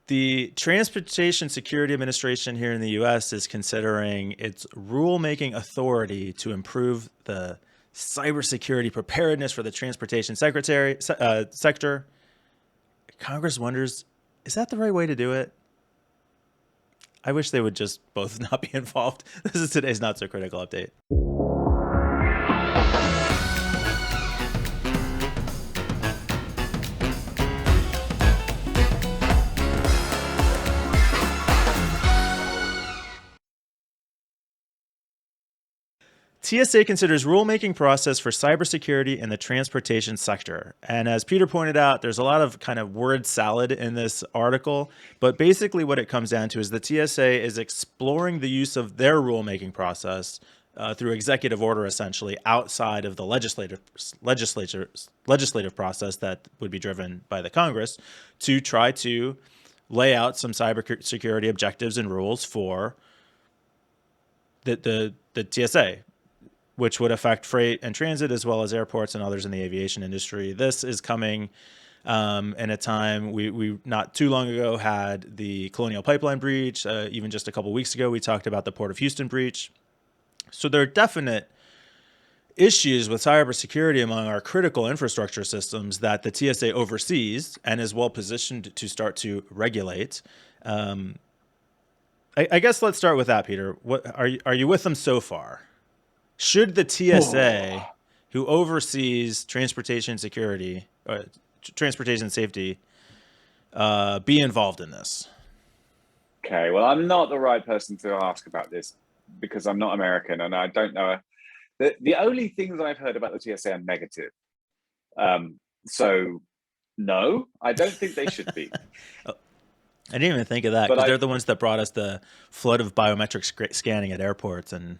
The Transportation Security Administration here in the US is considering its rulemaking authority to improve the cybersecurity preparedness for the transportation sector. Congress wonders, is that the right way to do it? I wish they would just both not be involved. This is today's Not So Critical update. TSA considers rulemaking process for cybersecurity in the transportation sector. And as Peter pointed out, there's a lot of kind of word salad in this article. But basically what it comes down to is the TSA is exploring the use of their rulemaking process through executive order, essentially, outside of the legislative process that would be driven by the Congress, to try to lay out some cybersecurity objectives and rules for the TSA, which would affect freight and transit as well as airports and others in the aviation industry. This is coming in a time we not too long ago had the Colonial Pipeline breach. Even just a couple weeks ago, we talked about the Port of Houston breach. So there are definite issues with cybersecurity among our critical infrastructure systems that the TSA oversees and is well positioned to start to regulate. I guess let's start with that, Peter. What are you with them so far? Should the TSA, who oversees transportation security or transportation safety, be involved in this? Okay, well, I'm not the right person to ask about this because I'm not American and I don't know. The only things I've heard about the TSA are negative. So, no, I don't think they should be. I didn't even think of that because they're the ones that brought us the flood of biometric scanning at airports, and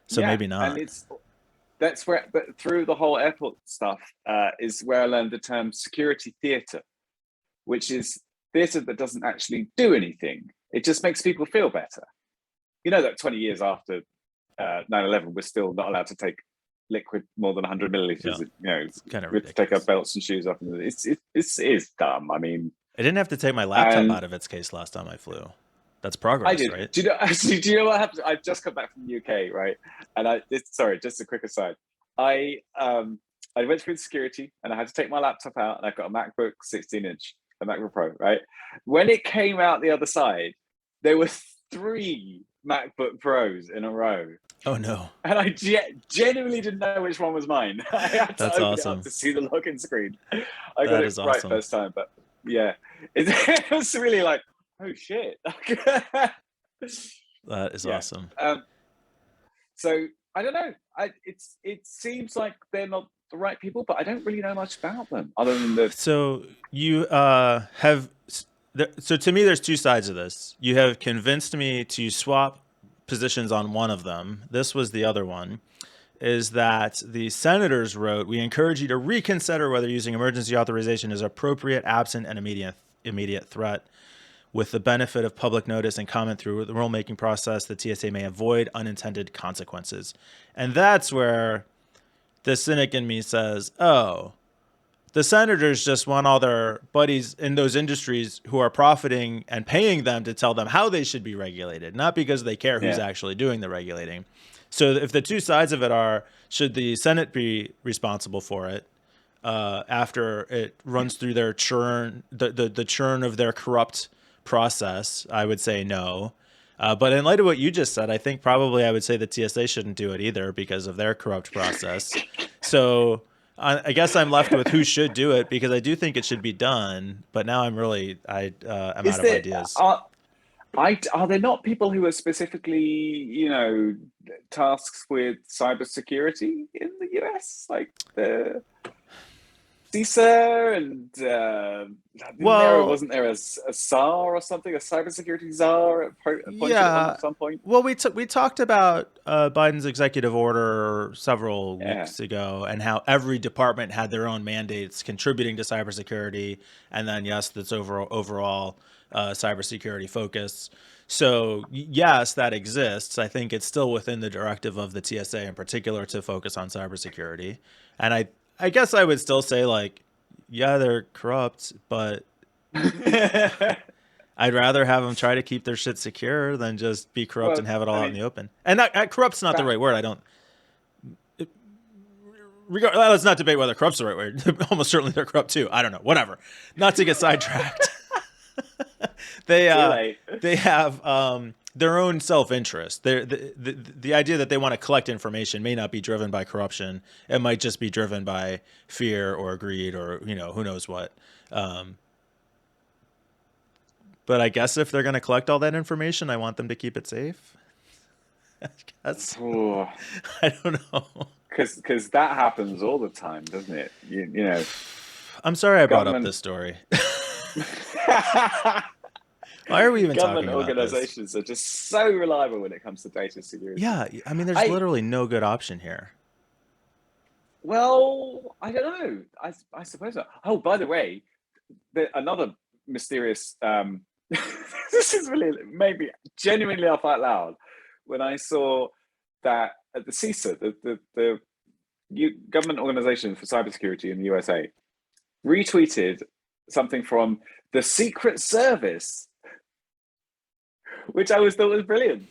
so maybe not. And that's where, but through the whole airport stuff is where I learned the term security theater, which is theater that doesn't actually do anything. It just makes people feel better. You know that 20 years after 9/11, we're still not allowed to take liquid more than 100 milliliters. Yeah. It's kind of we have to take our belts and shoes off. It is dumb. I mean, I didn't have to take my laptop out of its case last time I flew. That's progress, I did. Right? Do you know what happened? I've just come back from the UK, right? And sorry, just a quick aside. I went through security and I had to take my laptop out, and I've got a MacBook 16-inch, a MacBook Pro, right? When it came out the other side, there were 3 MacBook Pros in a row. Oh no! And I genuinely didn't know which one was mine. I had to That's open awesome. it up to see the login screen. I got it right first time, but yeah, it was really like, oh shit. That is awesome. So I don't know. It seems like they're not the right people, but I don't really know much about them other than the. So you so to me, there's 2 sides of this. You have convinced me to swap positions on one of them. This was the other one, is that the senators wrote, "We encourage you to reconsider whether using emergency authorization is appropriate, absent an immediate threat. With the benefit of public notice and comment through the rulemaking process, the TSA may avoid unintended consequences." And that's where the cynic in me says, oh, the senators just want all their buddies in those industries who are profiting and paying them to tell them how they should be regulated, not because they care who's actually doing the regulating. So if the 2 sides of it are, should the Senate be responsible for it after it runs through their churn, the churn of their corrupt process, I would say no. But in light of what you just said, I think probably I would say the TSA shouldn't do it either because of their corrupt process. So I guess I'm left with who should do it, because I do think it should be done. But now I'm out of ideas. Are there not people who are specifically, tasked with cybersecurity in the US, like the CISA and wasn't there a czar or something, a cybersecurity czar appointed at some point? Well, we talked about Biden's executive order several weeks ago, and how every department had their own mandates contributing to cybersecurity, and then this overall cybersecurity focus. So yes, that exists. I think it's still within the directive of the TSA in particular to focus on cybersecurity, and I guess I would still say, like, yeah, they're corrupt, but I'd rather have them try to keep their shit secure than just be corrupt Well, and have it all I out in mean, the open. And that corrupt's not the that right word. I don't. Let's not debate whether corrupt's the right word. Almost certainly they're corrupt too. I don't know. Whatever. Not to get sidetracked. they too late. they have their own self-interest. The idea that they want to collect information may not be driven by corruption. It might just be driven by fear or greed or who knows what. But I guess if they're going to collect all that information, I want them to keep it safe. I guess. Oh, I don't know. because that happens all the time, doesn't it? You know, I'm sorry I brought up government this story. Why are we even government talking about this? organizations are just so reliable when it comes to data security. Yeah, I mean, there's I literally no good option here. Well, I don't know. I suppose so. Oh, by the way, another mysterious. This is really maybe genuinely laugh out loud when I saw that at the CISA, the government organization for cybersecurity in the USA, retweeted something from the Secret Service, which I thought was brilliant.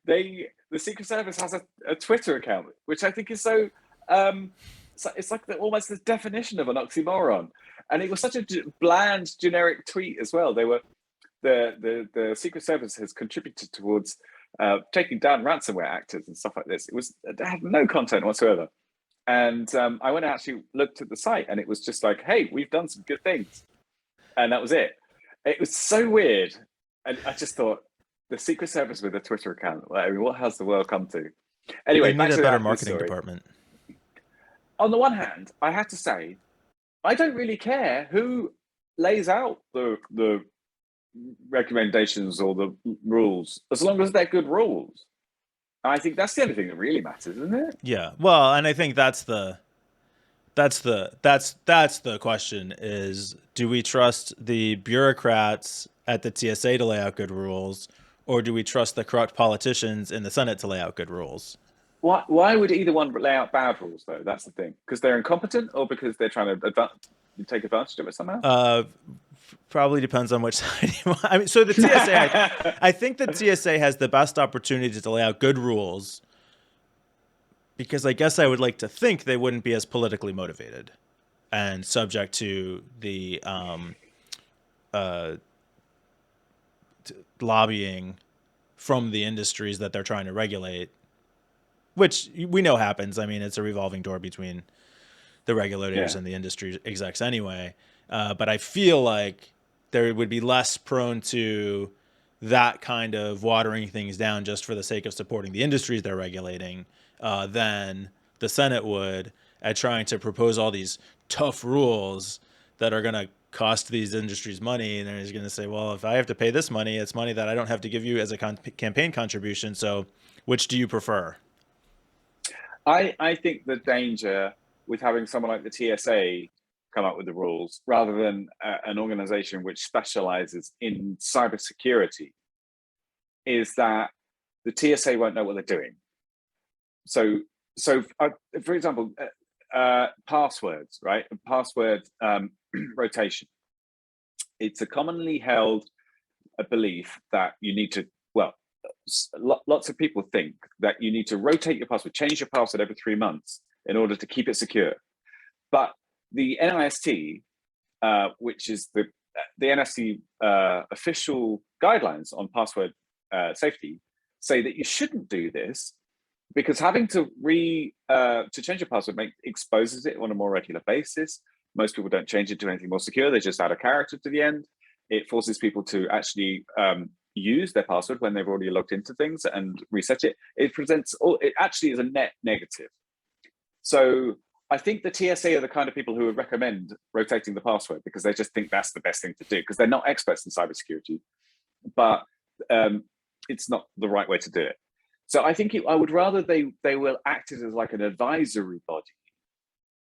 The Secret Service has a Twitter account, which I think is so. It's like almost the definition of an oxymoron, and it was such a bland, generic tweet as well. They were the Secret Service has contributed towards taking down ransomware actors and stuff like this. It had no content whatsoever, and I went and actually looked at the site, and it was just like, hey, we've done some good things, and that was it. It was so weird, and I just thought the Secret Service with a Twitter account. I mean, what has the world come to? Anyway, They back need a to better this marketing story. department. On the one hand, I have to say, I don't really care who lays out the recommendations or the rules, as long as they're good rules. I think that's the only thing that really matters, isn't it? Yeah. Well, and I think that's the question is, do we trust the bureaucrats at the TSA to lay out good rules, or do we trust the corrupt politicians in the Senate to lay out good rules? Why would either one lay out bad rules, though? That's the thing. Because they're incompetent, or because they're trying to take advantage of it somehow? Probably depends on which side you want. I mean, so the TSA, I think the TSA has the best opportunity to lay out good rules, because I guess I would like to think they wouldn't be as politically motivated and subject to the lobbying from the industries that they're trying to regulate, which we know happens. I mean, it's a revolving door between the regulators and the industry execs anyway. But I feel like they would be less prone to that kind of watering things down just for the sake of supporting the industries they're regulating than the Senate would at trying to propose all these tough rules that are going to cost these industries money. And they're just going to say, well, if I have to pay this money, it's money that I don't have to give you as a campaign contribution. So which do you prefer? I think the danger with having someone like the TSA come up with the rules rather than an organization which specializes in cybersecurity is that the TSA won't know what they're doing. So for example, passwords, right? Password rotation. It's a commonly held belief that you need to, well, lots of people think that you need to rotate your password, change your password every 3 months in order to keep it secure. But the NIST, which is the NIST official guidelines on password safety, say that you shouldn't do this because having to change your password exposes it on a more regular basis. Most people don't change it to anything more secure; they just add a character to the end. It forces people to actually use their password when they've already logged into things and reset it. It actually is a net negative. So I think the TSA are the kind of people who would recommend rotating the password because they just think that's the best thing to do because they're not experts in cybersecurity, but it's not the right way to do it. So I think I would rather they will act as like an advisory body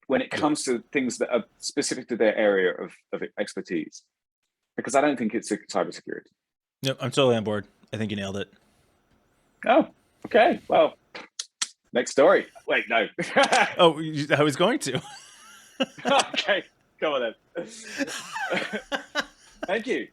when it comes to things that are specific to their area of expertise, because I don't think it's cybersecurity. Yep, I'm totally on board. I think you nailed it. Oh, okay. Well, next story. Wait, no. Oh, I was going to. Okay, come on then. Thank you.